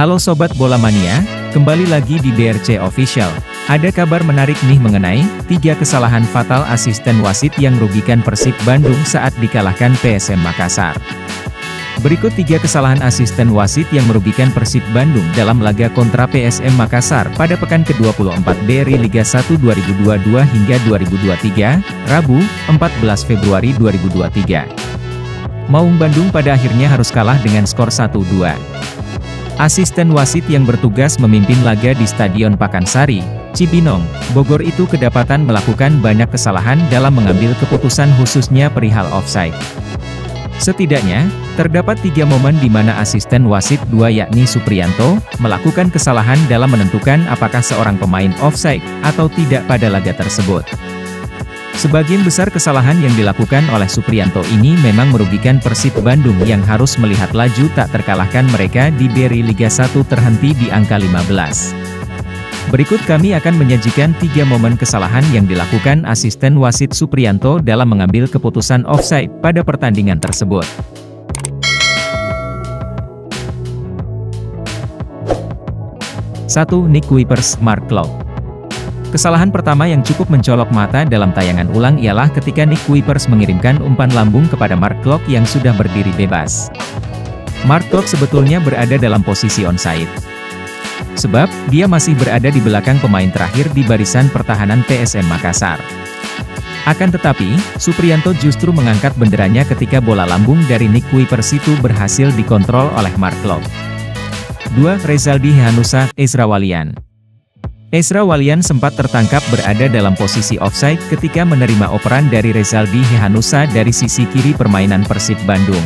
Halo Sobat Bola Mania, kembali lagi di BRC Official. Ada kabar menarik nih mengenai 3 kesalahan fatal asisten wasit yang merugikan Persib Bandung saat dikalahkan PSM Makassar. Berikut 3 kesalahan asisten wasit yang merugikan Persib Bandung dalam laga kontra PSM Makassar pada pekan ke-24 dari Liga 1 2022 hingga 2023, Rabu, 14 Februari 2023. Maung Bandung pada akhirnya harus kalah dengan skor 1-2. Asisten wasit yang bertugas memimpin laga di Stadion Pakansari, Cibinong, Bogor itu kedapatan melakukan banyak kesalahan dalam mengambil keputusan khususnya perihal offside. Setidaknya, terdapat 3 momen di mana asisten wasit 2 yakni Supriyanto, melakukan kesalahan dalam menentukan apakah seorang pemain offside atau tidak pada laga tersebut. Sebagian besar kesalahan yang dilakukan oleh Supriyanto ini memang merugikan Persib Bandung yang harus melihat laju tak terkalahkan mereka di BRI Liga 1 terhenti di angka 15. Berikut kami akan menyajikan 3 momen kesalahan yang dilakukan asisten wasit Supriyanto dalam mengambil keputusan offside pada pertandingan tersebut. 1. Nick Kuipers, Mark Klok. Kesalahan pertama yang cukup mencolok mata dalam tayangan ulang ialah ketika Nick Kuipers mengirimkan umpan lambung kepada Mark Klok yang sudah berdiri bebas. Mark Klok sebetulnya berada dalam posisi onside. Sebab, dia masih berada di belakang pemain terakhir di barisan pertahanan PSM Makassar. Akan tetapi, Supriyanto justru mengangkat benderanya ketika bola lambung dari Nick Kuipers itu berhasil dikontrol oleh Mark Klok. 2. Rezaldi Hehanussa, Ezra Walian. Ezra Walian sempat tertangkap berada dalam posisi offside ketika menerima operan dari Rezaldi Hehanussa dari sisi kiri permainan Persib Bandung.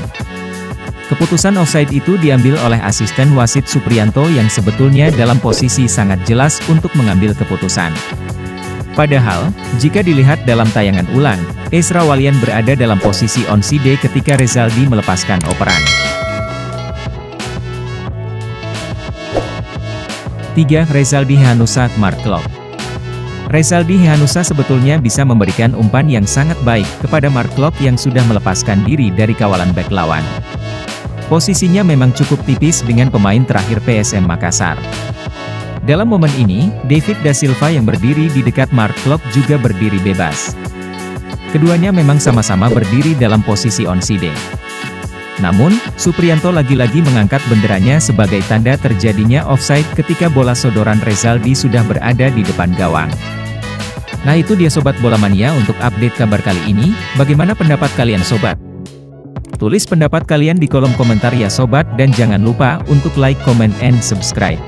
Keputusan offside itu diambil oleh asisten wasit Supriyanto yang sebetulnya dalam posisi sangat jelas untuk mengambil keputusan. Padahal, jika dilihat dalam tayangan ulang, Ezra Walian berada dalam posisi onside ketika Rezaldi melepaskan operan. 3. Rezaldi Hehanussa, Mark Klok. Rezaldi Hehanussa sebetulnya bisa memberikan umpan yang sangat baik kepada Mark Klok yang sudah melepaskan diri dari kawalan bek lawan. Posisinya memang cukup tipis dengan pemain terakhir PSM Makassar. Dalam momen ini, David Da Silva yang berdiri di dekat Mark Klok juga berdiri bebas. Keduanya memang sama-sama berdiri dalam posisi onside. Namun, Supriyanto lagi-lagi mengangkat benderanya sebagai tanda terjadinya offside ketika bola sodoran Rezaldi sudah berada di depan gawang. Nah itu dia Sobat Bola Mania untuk update kabar kali ini, bagaimana pendapat kalian Sobat? Tulis pendapat kalian di kolom komentar ya Sobat dan jangan lupa untuk like, comment, and subscribe.